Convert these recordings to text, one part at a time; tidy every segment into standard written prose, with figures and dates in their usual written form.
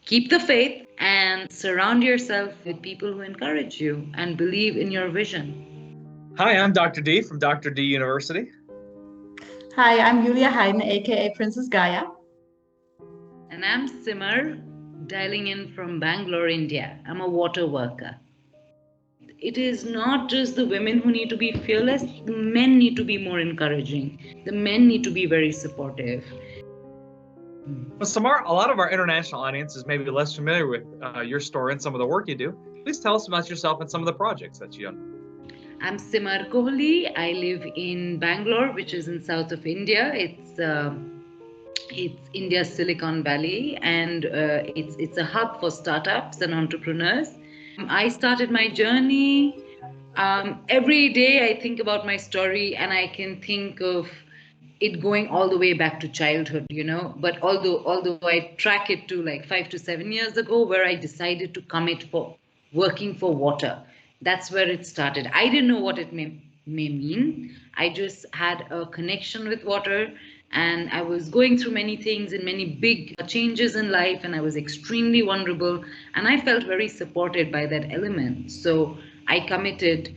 keep the faith and surround yourself with people who encourage you and believe in your vision. Hi, I'm Dr. D from Dr. D University. Hi, I'm Yulia Hayden, aka Princess Gaia. And I'm Simar, dialing in from Bangalore, India. I'm a water worker. It is not just the women who need to be fearless, the men need to be more encouraging. The men need to be very supportive. Well, Samar, a lot of our international audience is maybe less familiar with your story and some of the work you do. Please tell us about yourself and some of the projects that you own. I'm Simar Kohli. I live in Bangalore, which is in south of India. It's India's Silicon Valley, and it's a hub for startups and entrepreneurs. I started my journey. Every day I think about my story, and I can think of it going all the way back to childhood, But although I track it to like 5 to 7 years ago, where I decided to commit for working for water. That's where it started. I didn't know what it may mean. I just had a connection with water, and I was going through many things and many big changes in life, and I was extremely vulnerable, and I felt very supported by that element. So I committed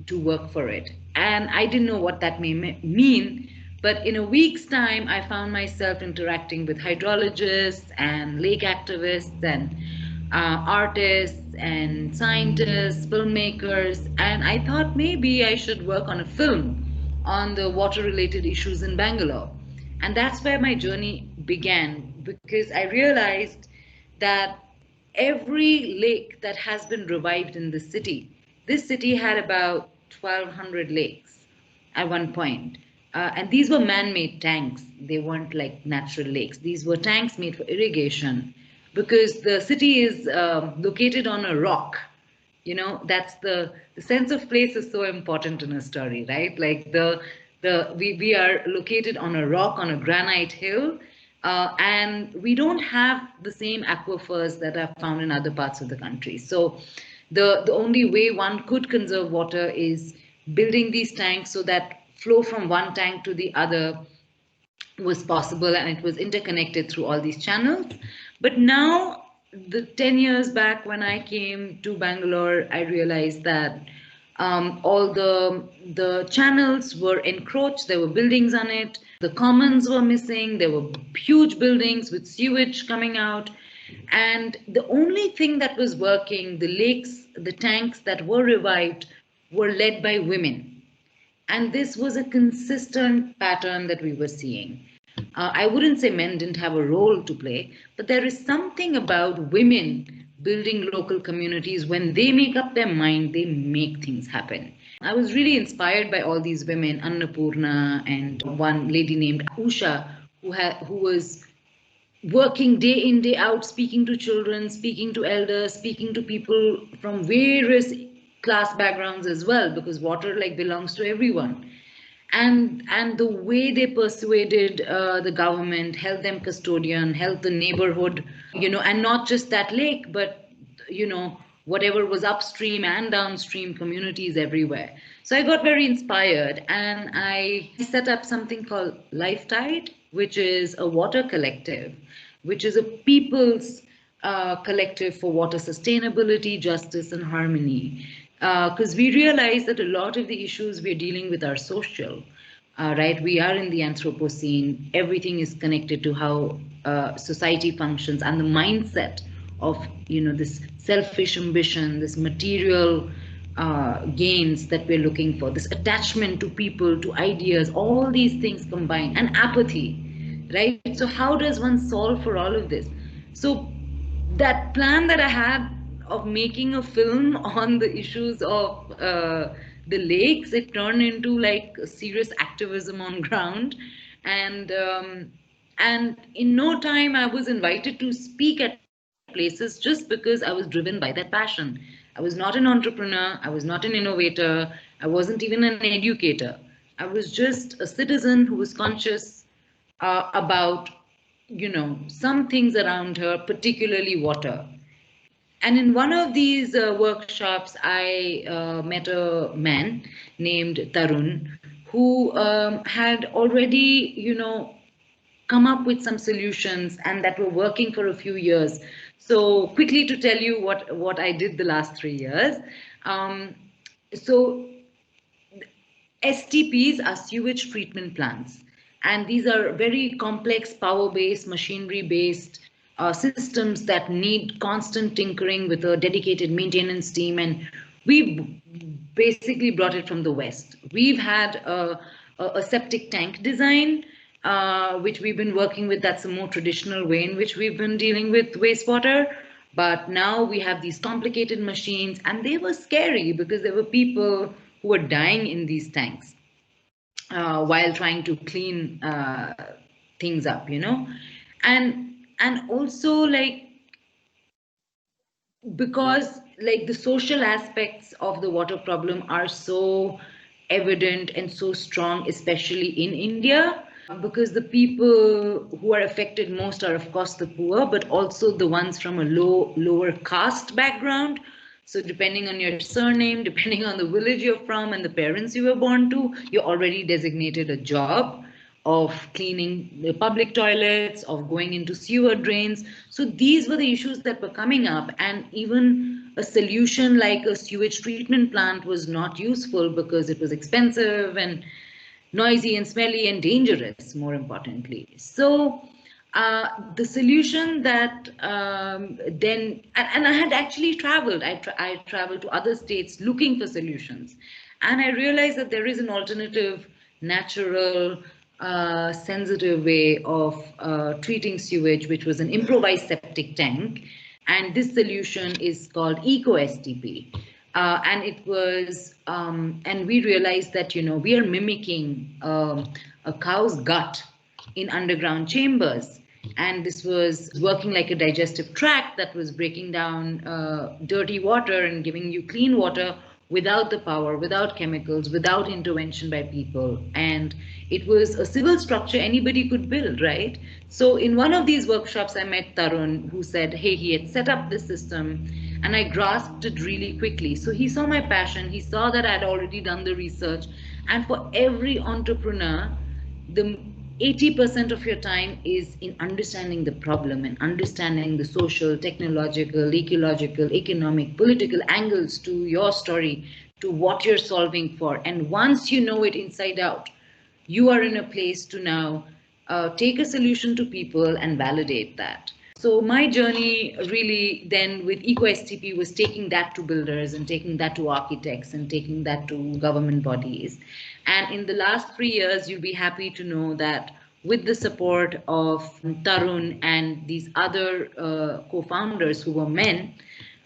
to work for it, and I didn't know what that may mean. But in a week's time, I found myself interacting with hydrologists and lake activists and artists and scientists, filmmakers, and I thought maybe I should work on a film on the water-related issues in Bangalore. And that's where my journey began, because I realized that every lake that has been revived in this city had about 1,200 lakes at one point. And these were man-made tanks. They weren't like natural lakes. These were tanks made for irrigation, because the city is located on a rock. That's the sense of place is so important in a story, right? Like we are located on a rock, on a granite hill, and we don't have the same aquifers that are found in other parts of the country. So the only way one could conserve water is building these tanks so that flow from one tank to the other was possible, and it was interconnected through all these channels. But now, the 10 years back when I came to Bangalore, I realized that all the channels were encroached. There were buildings on it. The commons were missing. There were huge buildings with sewage coming out. And the only thing that was working, the lakes, the tanks that were revived, were led by women. And this was a consistent pattern that we were seeing. I wouldn't say men didn't have a role to play, but there is something about women building local communities. When they make up their mind, they make things happen. I was really inspired by all these women, Annapurna and one lady named Usha, who was working day in, day out, speaking to children, speaking to elders, speaking to people from various class backgrounds as well, because water belongs to everyone. And the way they persuaded the government, held them custodian, held the neighborhood, and not just that lake, but whatever was upstream and downstream communities everywhere. So I got very inspired, and I set up something called Life Tide, which is a water collective, which is a people's collective for water sustainability, justice, and harmony. Because we realize that a lot of the issues we're dealing with are social, right? We are in the Anthropocene. Everything is connected to how society functions, and the mindset of this selfish ambition, this material gains that we're looking for, this attachment to people, to ideas, all these things combined, and apathy, right? So how does one solve for all of this? So that plan that I had of making a film on the issues of the lakes, it turned into like serious activism on ground, and in no time I was invited to speak at places just because I was driven by that passion. I was not an entrepreneur, I was not an innovator, I wasn't even an educator. I was just a citizen who was conscious about some things around her, particularly water. And in one of these workshops, I met a man named Tarun, who had already, come up with some solutions and that were working for a few years. So quickly to tell you what I did the last 3 years. So STPs are sewage treatment plants, and these are very complex power-based, machinery-based systems that need constant tinkering with a dedicated maintenance team. And we basically brought it from the West. We've had a septic tank design, which we've been working with. That's a more traditional way in which we've been dealing with wastewater. But now we have these complicated machines, and they were scary because there were people who were dying in these tanks while trying to clean things up, and also like because like the social aspects of the water problem are so evident and so strong, especially in India, because the people who are affected most are of course the poor, but also the ones from a lower caste background. So depending on your surname, depending on the village you're from and the parents you were born to, you're already designated a job of cleaning the public toilets, of going into sewer drains. So these were the issues that were coming up, and even a solution like a sewage treatment plant was not useful because it was expensive and noisy and smelly and dangerous, more importantly. So the solution that and I had actually traveled, I traveled to other states looking for solutions. And I realized that there is an alternative, natural, sensitive way of treating sewage, which was an improvised septic tank. And this solution is called EcoSTP. And it was, and we realized that, we are mimicking a cow's gut in underground chambers. And this was working like a digestive tract that was breaking down dirty water and giving you clean water without the power, without chemicals, without intervention by people. And it was a civil structure anybody could build, right? So in one of these workshops, I met Tarun, who said, hey, he had set up this system, and I grasped it really quickly. So he saw my passion, he saw that I had already done the research. And for every entrepreneur, the 80% of your time is in understanding the problem and understanding the social, technological, ecological, economic, political angles to your story, to what you're solving for. And once you know it inside out, you are in a place to now take a solution to people and validate that. So my journey really then with EcoSTP was taking that to builders and taking that to architects and taking that to government bodies. And in the last 3 years, you'll be happy to know that with the support of Tarun and these other co-founders who were men,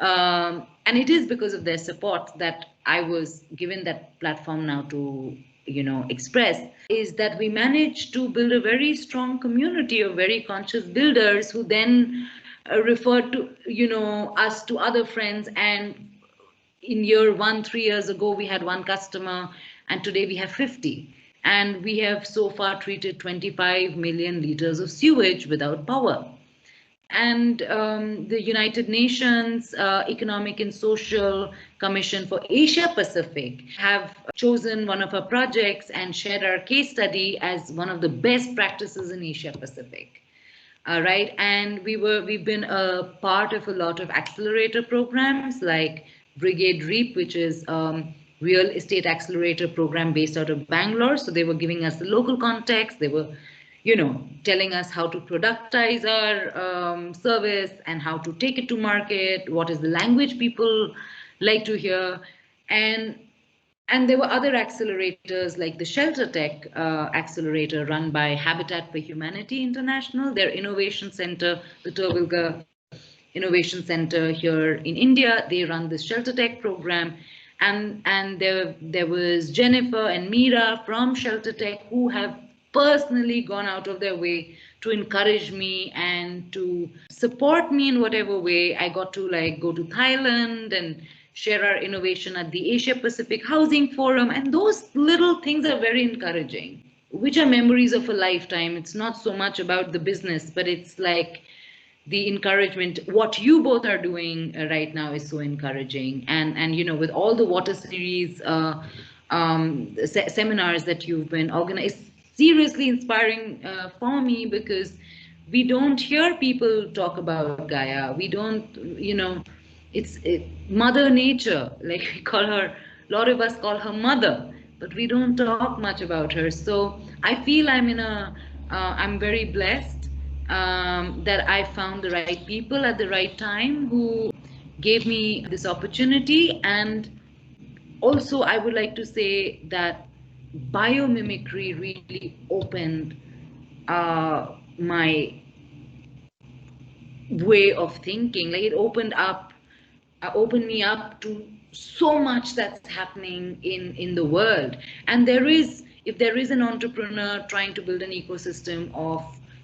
and it is because of their support that I was given that platform now to express, is that we managed to build a very strong community of very conscious builders who then referred to us to other friends. And in year one, 3 years ago, we had one customer, and today we have 50. And we have so far treated 25 million liters of sewage without power. And the United Nations Economic and Social Commission for Asia Pacific have chosen one of our projects and shared our case study as one of the best practices in Asia Pacific. Right, and we've been a part of a lot of accelerator programs like Brigade REAP, which is real estate accelerator program based out of Bangalore. So they were giving us the local context. They were telling us how to productize our service and how to take it to market, what is the language people like to hear. And there were other accelerators like the Shelter Tech accelerator run by Habitat for Humanity International, their innovation center, the Turvilga Innovation Center here in India. They run this Shelter Tech program. And there was Jennifer and Meera from Shelter Tech who have personally gone out of their way to encourage me and to support me in whatever way. I got to go to Thailand and share our innovation at the Asia Pacific Housing Forum. And those little things are very encouraging, which are memories of a lifetime. It's not so much about the business, but it's like the encouragement. What you both are doing right now is so encouraging. And with all the water series seminars that you've been organized, seriously inspiring for me, because we don't hear people talk about Gaia. We don't, it's Mother Nature, like we call her, a lot of us call her Mother, but we don't talk much about her. So I feel I'm very blessed that I found the right people at the right time who gave me this opportunity. And also, I would like to say that biomimicry really opened my way of thinking. Like it opened me up to so much that's happening in the world. And if there is an entrepreneur trying to build an ecosystem of,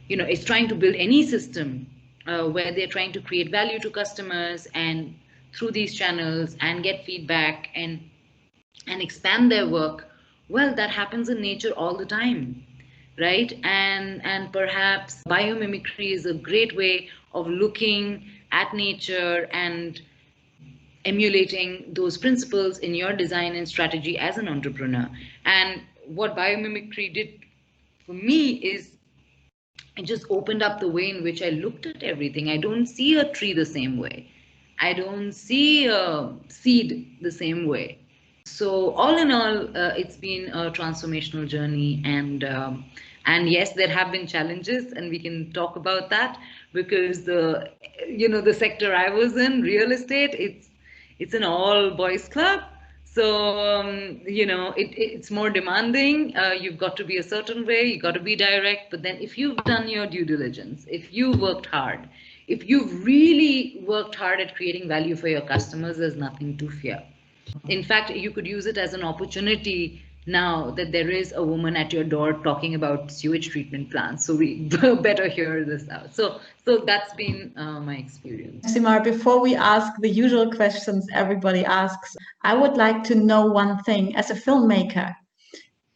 is trying to build any system where they're trying to create value to customers and through these channels and get feedback and expand their work, well, that happens in nature all the time, right? And perhaps biomimicry is a great way of looking at nature and emulating those principles in your design and strategy as an entrepreneur. And what biomimicry did for me is it just opened up the way in which I looked at everything. I don't see a tree the same way. I don't see a seed the same way. So all in all, it's been a transformational journey, and yes, there have been challenges, and we can talk about that because the sector I was in, real estate, it's an all boys club. So it's more demanding. You've got to be a certain way. You got to be direct. But then, if you've done your due diligence, if you worked hard, if you've really worked hard at creating value for your customers, there's nothing to fear. In fact, you could use it as an opportunity now that there is a woman at your door talking about sewage treatment plants. So we better hear this out. So that's been my experience. Simar, before we ask the usual questions everybody asks, I would like to know one thing as a filmmaker.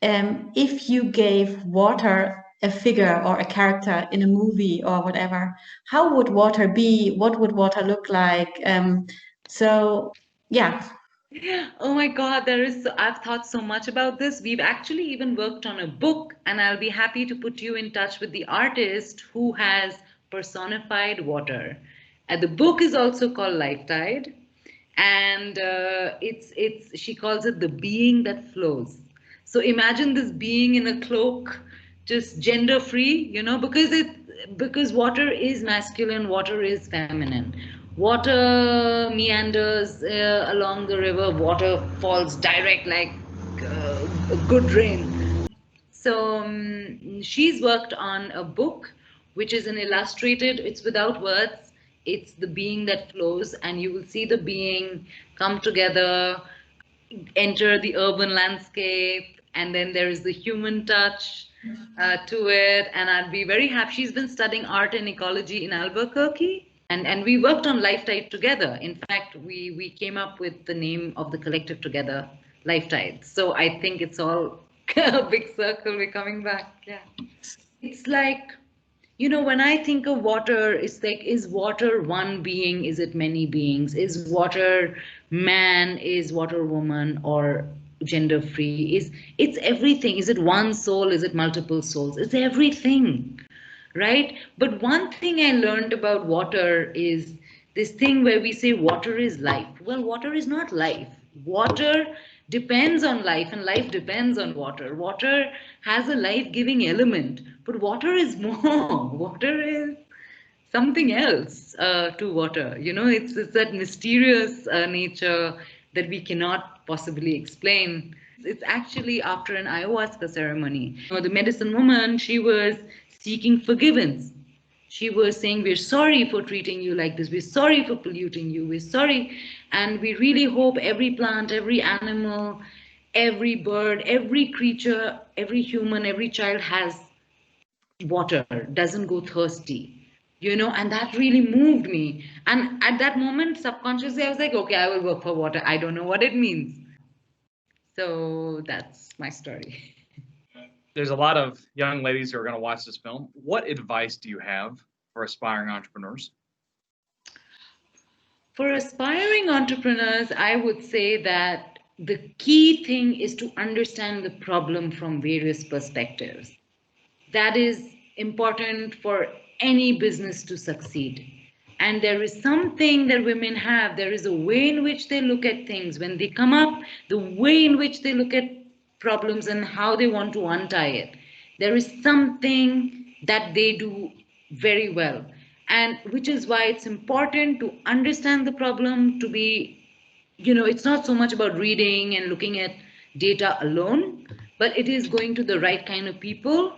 If you gave water a figure or a character in a movie or whatever, how would water be? What would water look like? Yeah. Oh my God, I've thought so much about this. We've actually even worked on a book, and I'll be happy to put you in touch with the artist who has personified water. And the book is also called Life Tide, and she calls it the being that flows. So imagine this being in a cloak, just gender free, because water is masculine, water is feminine. Water meanders along the river, water falls direct like a good rain. So she's worked on a book which is an illustrated, it's without words, it's the being that flows, and you will see the being come together, enter the urban landscape, and then there is the human touch to it. And I'd be very happy. She's been studying art and ecology in Albuquerque. And we worked on Life Tide together. In fact, we came up with the name of the collective together, Life Tide. So I think it's all a big circle. We're coming back. Yeah. It's like, when I think of water, it's like, is water one being? Is it many beings? Is water man? Is water woman? Or gender free? It's everything? Is it one soul? Is it multiple souls? It's everything. Right? But one thing I learned about water is this thing where we say water is life. Well, water is not life. Water depends on life, and life depends on water. Water has a life-giving element, but water is more. Water is something else to water. It's that mysterious nature that we cannot possibly explain. It's actually after an ayahuasca ceremony. The medicine woman, she was seeking forgiveness. She was saying, we're sorry for treating you like this. We're sorry for polluting you. We're sorry. And we really hope every plant, every animal, every bird, every creature, every human, every child has water, doesn't go thirsty. And that really moved me. And at that moment, subconsciously, I was like, okay, I will work for water. I don't know what it means. So that's my story. There's a lot of young ladies who are going to watch this film. What advice do you have for aspiring entrepreneurs? For aspiring entrepreneurs, I would say that the key thing is to understand the problem from various perspectives. That is important for any business to succeed. And there is something that women have. There is a way in which they look at things when they come up, the way in which they look at problems and how they want to untie it. There is something that they do very well. And which is why it's important to understand the problem, to be, it's not so much about reading and looking at data alone, but it is going to the right kind of people,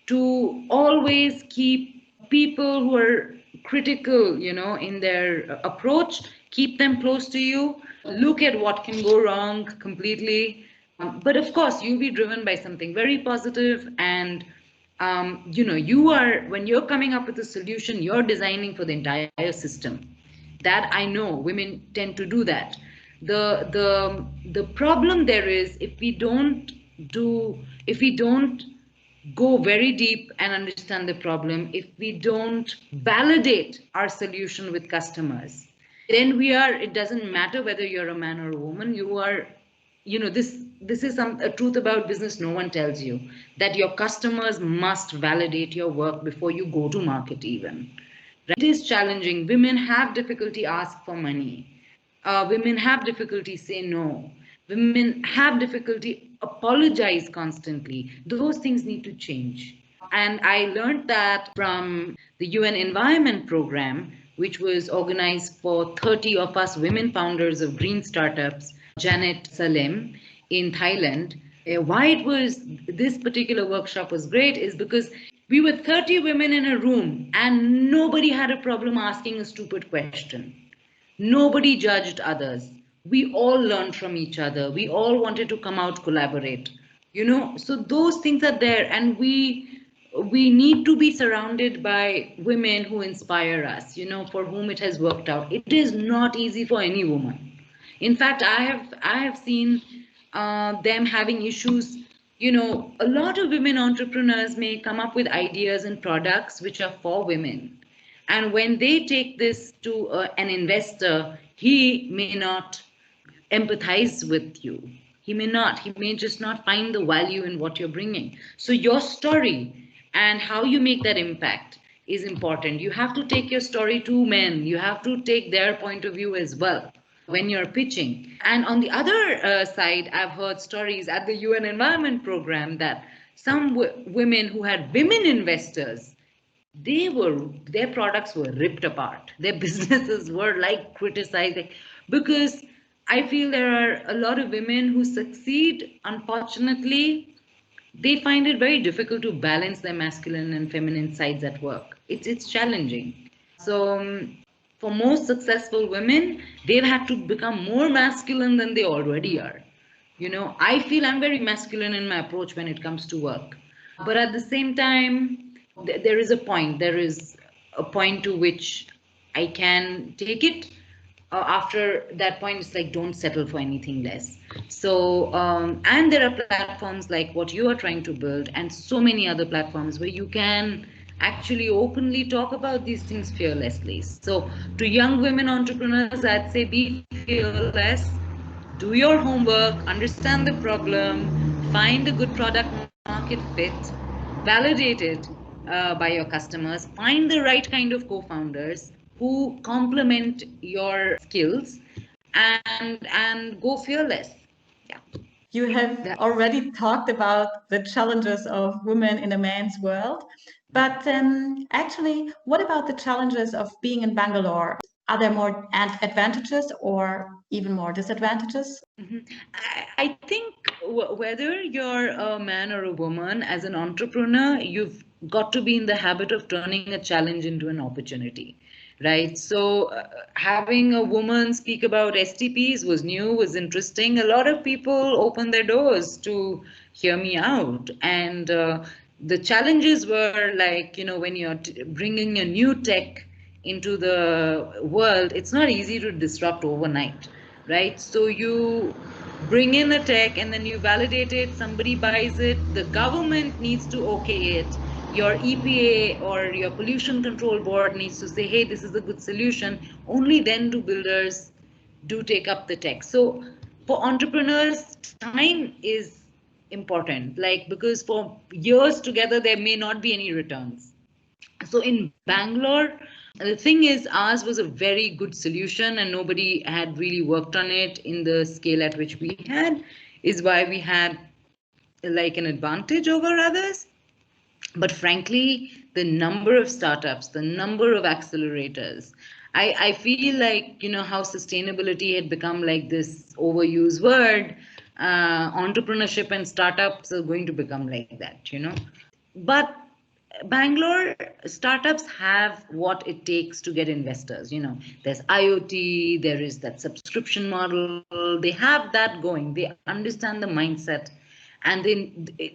to always keep people who are critical, in their approach, keep them close to you, look at what can go wrong completely. But of course, you'll be driven by something very positive, and when you're coming up with a solution, you're designing for the entire system. That I know women tend to do that. The problem there is, if we don't go very deep and understand the problem, if we don't validate our solution with customers, then it doesn't matter whether you're a man or a woman, this is a truth about business no one tells you, that your customers must validate your work before you go to market even. It is challenging. Women have difficulty ask for money. Women have difficulty say no. Women have difficulty apologize constantly. Those things need to change. And I learned that from the UN Environment Program, which was organized for 30 of us women founders of green startups, Janet Salem in Thailand. Why this particular workshop was great is because we were 30 women in a room and nobody had a problem asking a stupid question. Nobody judged others. We all learned from each other. We all wanted to come out, collaborate. So those things are there, and we need to be surrounded by women who inspire us, for whom it has worked out. It is not easy for any woman. In fact, I have seen them having issues. A lot of women entrepreneurs may come up with ideas and products which are for women. And when they take this to an investor, he may not empathize with you. He may just not find the value in what you're bringing. So your story and how you make that impact is important. You have to take your story to men. You have to take their point of view as well when you're pitching. And on the other side, I've heard stories at the UN Environment Program that some women who had women investors, their products were ripped apart. Their businesses were like criticizing, because I feel there are a lot of women who succeed. Unfortunately, they find it very difficult to balance their masculine and feminine sides at work. It's challenging. So for most successful women, they've had to become more masculine than they already are. I feel I'm very masculine in my approach when it comes to work. But at the same time, there is a point to which I can take it. After that point, it's like, don't settle for anything less. So, and there are platforms like what you are trying to build, and so many other platforms where you can actually openly talk about these things fearlessly. So to young women entrepreneurs, I'd say be fearless, do your homework, understand the problem, find a good product market fit, validate it by your customers, find the right kind of co-founders who complement your skills, and go fearless. Yeah. You have already talked about the challenges of women in a man's world, but actually, what about the challenges of being in Bangalore? Are there more advantages or even more disadvantages? Mm-hmm. I think whether you're a man or a woman, as an entrepreneur, you've got to be in the habit of turning a challenge into an opportunity. Right. So having a woman speak about STPs was new, was interesting. A lot of people opened their doors to hear me out. And the challenges were like, when you're bringing a new tech into the world, it's not easy to disrupt overnight. Right. So you bring in a tech and then you validate it, somebody buys it, the government needs to okay it. Your EPA or your pollution control board needs to say, hey, this is a good solution. Only then do builders take up the tech. So for entrepreneurs, time is important, because for years together, there may not be any returns. So in Bangalore, the thing is, ours was a very good solution, and nobody had really worked on it in the scale at which we had, is why we had like an advantage over others. But frankly, the number of startups, the number of accelerators, I feel like, you know, how sustainability had become like this overused word. Entrepreneurship and startups are going to become like that, you know. But Bangalore startups have what it takes to get investors. You know, there's IoT, there is that subscription model. They have that going. They understand the mindset, and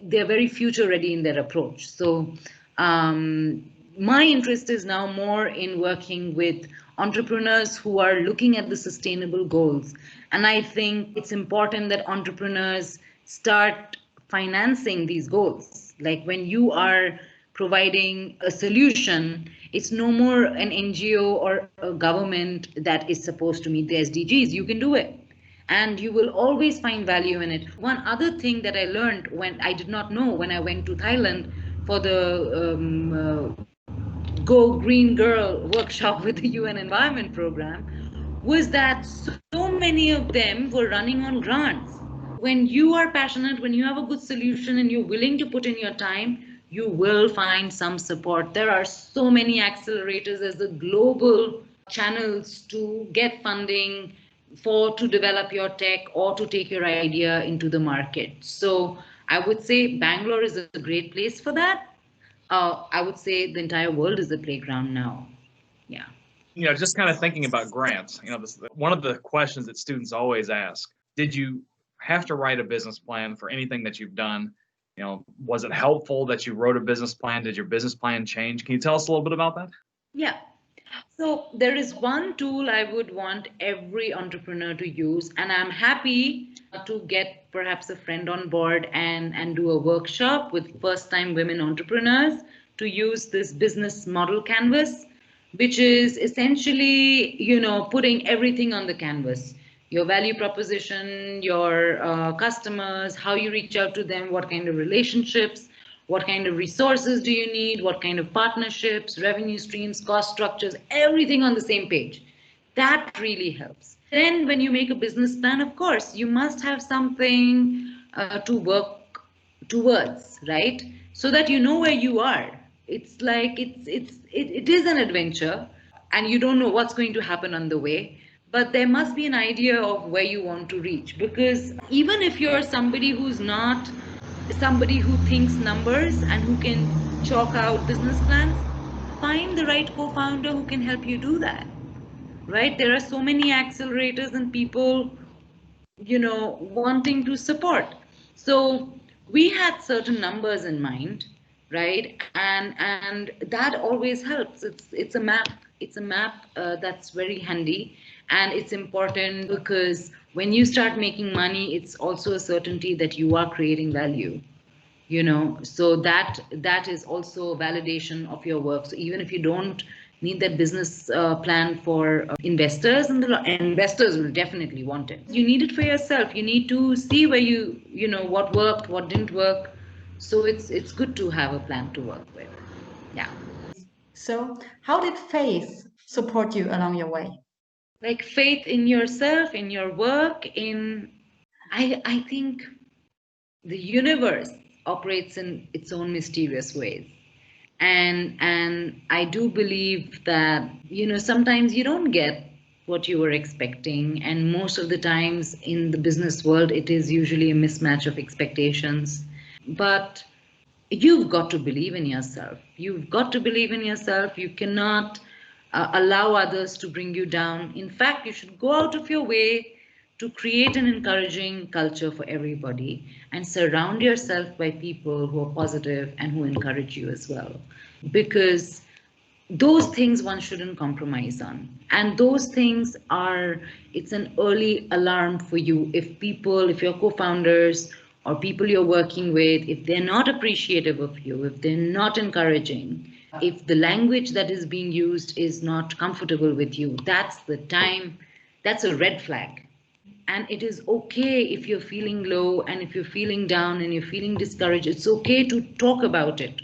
they're very future ready in their approach. So, my interest is now more in working with entrepreneurs who are looking at the sustainable goals. And I think it's important that entrepreneurs start financing these goals. Like when you are providing a solution, it's no more an NGO or a government that is supposed to meet the SDGs. You can do it. And you will always find value in it. One other thing that I learned when I did not know when I went to Thailand for the Go Green Girl workshop with the UN Environment Program was that so many of them were running on grants. When you are passionate, when you have a good solution and you're willing to put in your time, you will find some support. There are so many accelerators as the global channels to get funding for to develop your tech or to take your idea into the market. So I would say Bangalore is a great place for that. I would say the entire world is a playground now. Yeah. You know, just kind of thinking about grants, you know, one of the questions that students always ask, did you have to write a business plan for anything that you've done? You know, was it helpful that you wrote a business plan? Did your business plan change? Can you tell us a little bit about that? Yeah. So there is one tool I would want every entrepreneur to use, and I'm happy to get perhaps a friend on board and do a workshop with first-time women entrepreneurs to use this business model canvas, which is essentially, you know, putting everything on the canvas. Your value proposition, your customers, how you reach out to them, what kind of relationships, what kind of resources do you need, what kind of partnerships, revenue streams, cost structures, everything on the same page. That really helps. Then when you make a business plan, of course, you must have something to work towards, right? So that you know where you are. It's like it is an adventure, and you don't know what's going to happen on the way, but there must be an idea of where you want to reach. Because even if you're somebody who's not somebody who thinks numbers and who can chalk out business plans, find the right co-founder who can help you do that, right? There are so many accelerators and people, you know, wanting to support. So we had certain numbers in mind, right? And that always helps. It's a map. It's a map that's very handy, and it's important because when you start making money, it's also a certainty that you are creating value, you know. So that is also validation of your work. So even if you don't need that business plan for investors, and the investors will definitely want it, you need it for yourself. You need to see where you know what worked, what didn't work. So it's good to have a plan to work with. Yeah. So, how did faith support you along your way? Like faith in yourself, in your work, in I think the universe operates in its own mysterious ways. And I do believe that, you know, sometimes you don't get what you were expecting, and most of the times in the business world it is usually a mismatch of expectations. But you've got to believe in yourself. You've got to believe in yourself. You cannot allow others to bring you down. In fact, you should go out of your way to create an encouraging culture for everybody and surround yourself by people who are positive and who encourage you as well. Because those things one shouldn't compromise on. And those things are, it's an early alarm for you. If your co-founders or people you're working with, if they're not appreciative of you, if they're not encouraging, if the language that is being used is not comfortable with you, that's the time, that's a red flag. And it is okay if you're feeling low and if you're feeling down and you're feeling discouraged. It's okay to talk about it,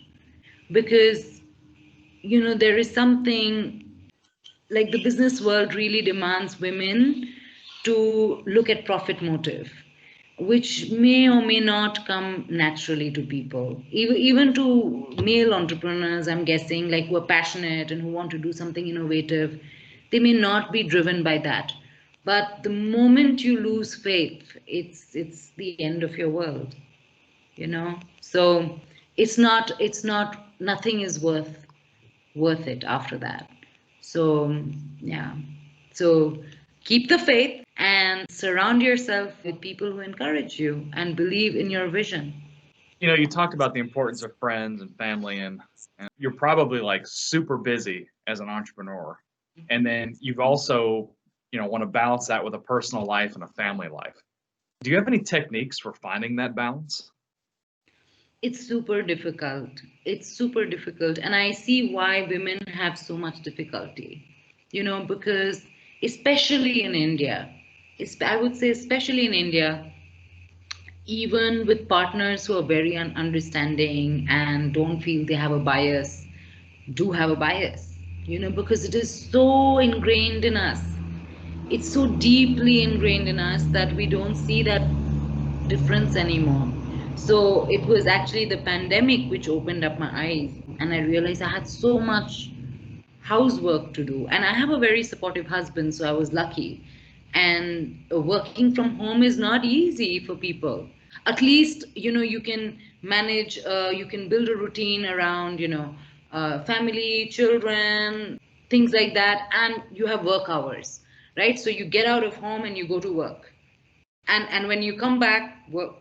because there is something like the business world really demands women to look at profit motive, which may or may not come naturally to people, even to male entrepreneurs. I'm guessing, like, who are passionate and who want to do something innovative, they may not be driven by that. But the moment you lose faith, it's the end of your world, so it's not nothing is worth it after that. So yeah, so keep the faith and surround yourself with people who encourage you and believe in your vision. You talked about the importance of friends and family, and you're probably like super busy as an entrepreneur, and then you've also want to balance that with a personal life and a family life. Do you have any techniques for finding that balance? It's super difficult. It's super difficult. And I see why women have so much difficulty, because especially in India, I would say, especially in India, even with partners who are very understanding and don't feel they have a bias, do have a bias, because it is so ingrained in us. It's so deeply ingrained in us that we don't see that difference anymore. So it was actually the pandemic which opened up my eyes, and I realized I had so much housework to do. And I have a very supportive husband, so I was lucky. And working from home is not easy for people. At least, you can manage, you can build a routine around, family, children, things like that, and you have work hours, right? So you get out of home and you go to work. And when you come back, work,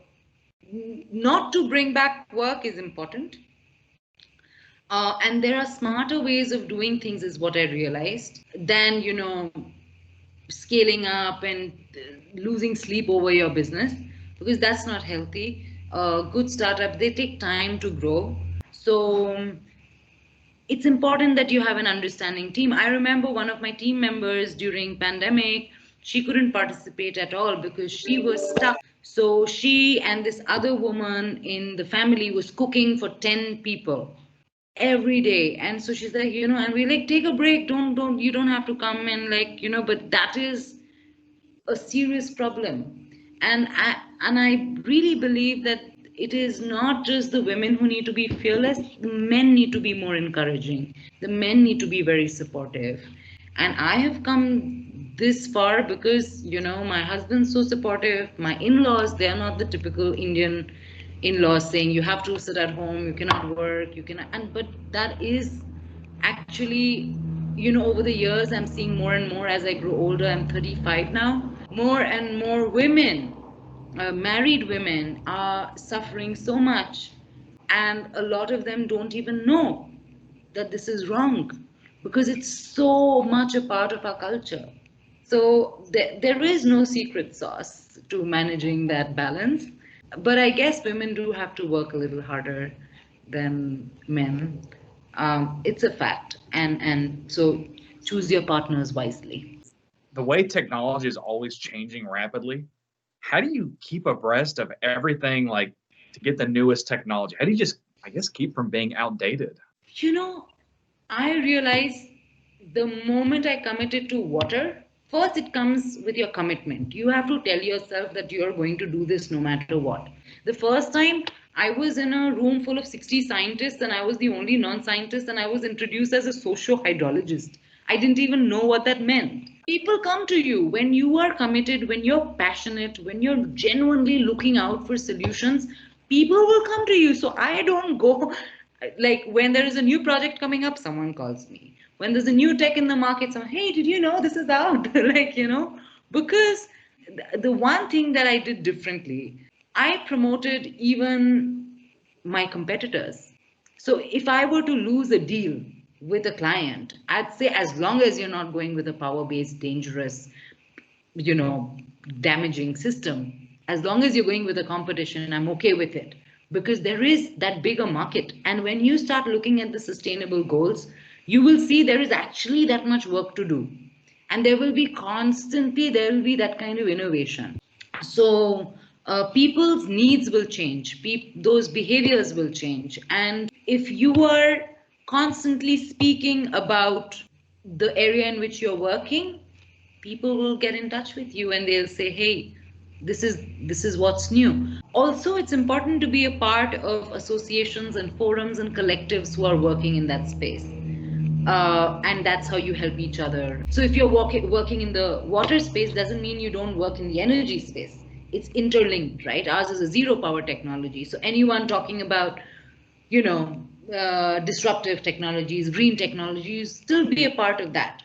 not to bring back work is important. And there are smarter ways of doing things, is what I realized, than, scaling up and losing sleep over your business, because that's not healthy. Good startups, they take time to grow. So it's important that you have an understanding team. I remember one of my team members during pandemic, she couldn't participate at all because she was stuck. So she and this other woman in the family was cooking for 10 people every day. And so she's like, and we like, take a break, don't you don't have to come, and like, but that is a serious problem. And I really believe that it is not just the women who need to be fearless. The men need to be more encouraging. The men need to be very supportive. And I have come this far because, my husband's so supportive. My in-laws, they are not the typical Indian in-laws saying you have to sit at home, you cannot work, you cannot. And but that is actually, over the years, I'm seeing more and more as I grow older. I'm 35 now. More and more women, married women, are suffering so much, and a lot of them don't even know that this is wrong, because it's so much a part of our culture. So there is no secret sauce to managing that balance. But I guess women do have to work a little harder than men. It's a fact. And so choose your partners wisely. The way technology is always changing rapidly, how do you keep abreast of everything, like to get the newest technology? How do you just, I guess, keep from being outdated? I realized the moment I committed to water, first it comes with your commitment. You have to tell yourself that you are going to do this no matter what. The first time I was in a room full of 60 scientists and I was the only non-scientist, and I was introduced as a socio-hydrologist. I didn't even know what that meant. People come to you when you are committed, when you're passionate, when you're genuinely looking out for solutions. People will come to you. So I don't go, like, when there is a new project coming up, someone calls me. When there's a new tech in the market, someone, hey, did you know this is out? Like, because the one thing that I did differently, I promoted even my competitors. So if I were to lose a deal with a client, I'd say, as long as you're not going with a power-based, dangerous, damaging system, as long as you're going with a competition, I'm okay with it, because there is that bigger market. And when you start looking at the sustainable goals, you will see there is actually that much work to do. And there will be that kind of innovation. So people's needs will change, those behaviors will change. And if you are constantly speaking about the area in which you're working, people will get in touch with you and they'll say, hey, this is what's new. Also, it's important to be a part of associations and forums and collectives who are working in that space. And that's how you help each other. So if you're working in the water space, doesn't mean you don't work in the energy space. It's interlinked, right? Ours is a zero power technology. So anyone talking about, disruptive technologies, green technologies, still be a part of that.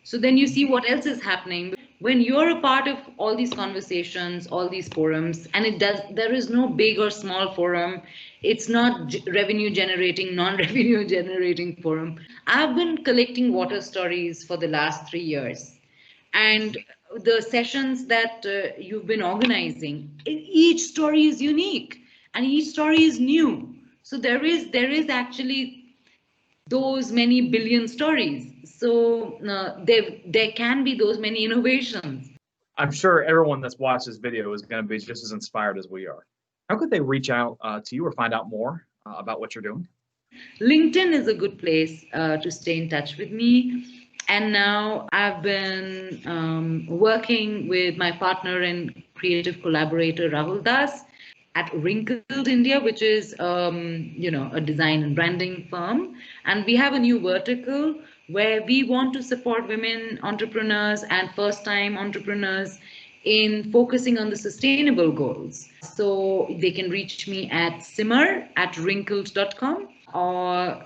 So then you see what else is happening when you're a part of all these conversations, all these forums, and there is no big or small forum. It's not revenue generating, non-revenue generating forum. I've been collecting water stories for the last 3 years, and the sessions that you've been organizing, each story is unique and each story is new. So there is actually those many billion stories. So there can be those many innovations. I'm sure everyone that's watched this video is going to be just as inspired as we are. How could they reach out to you or find out more about what you're doing? LinkedIn is a good place to stay in touch with me. And now I've been working with my partner and creative collaborator, Rahul Das, at Wrinkled India, which is a design and branding firm. And we have a new vertical where we want to support women entrepreneurs and first-time entrepreneurs in focusing on the sustainable goals. So they can reach me at simar@wrinkled.com, or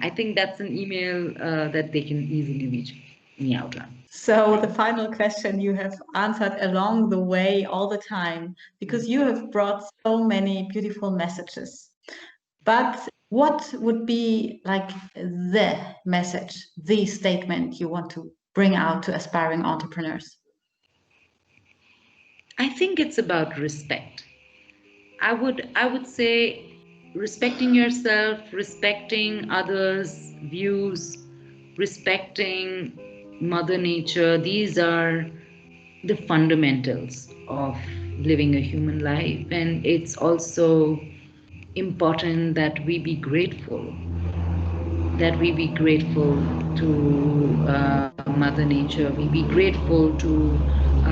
I think that's an email that they can easily reach me out on. So the final question you have answered along the way all the time, because you have brought so many beautiful messages. But what would be like the message, the statement you want to bring out to aspiring entrepreneurs? I think it's about respect. I would say respecting yourself, respecting others' views, respecting Mother Nature. These are the fundamentals of living a human life. And it's also important that we be grateful, to Mother Nature. We be grateful to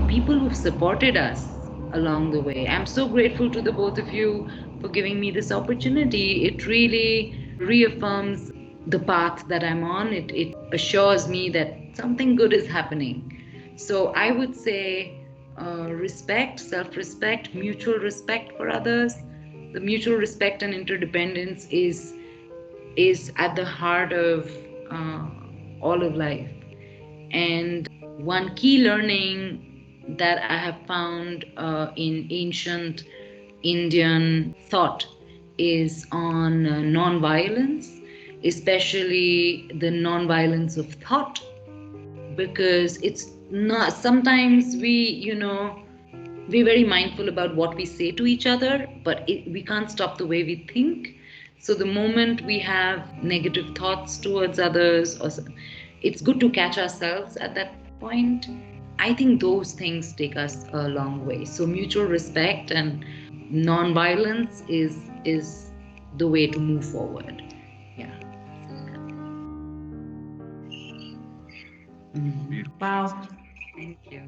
people who've supported us along the way. I'm so grateful to the both of you for giving me this opportunity. It really reaffirms the path that I'm on. It assures me that something good is happening. So I would say respect, self-respect, mutual respect for others. The mutual respect and interdependence is at the heart of all of life. And one key learning that I have found in ancient Indian thought is on non-violence, especially the non-violence of thought, because it's not, sometimes we're very mindful about what we say to each other, but we can't stop the way we think. So the moment we have negative thoughts towards others, it's good to catch ourselves at that point. I think those things take us a long way. So mutual respect and non-violence is the way to move forward. Yeah. Wow. Thank you.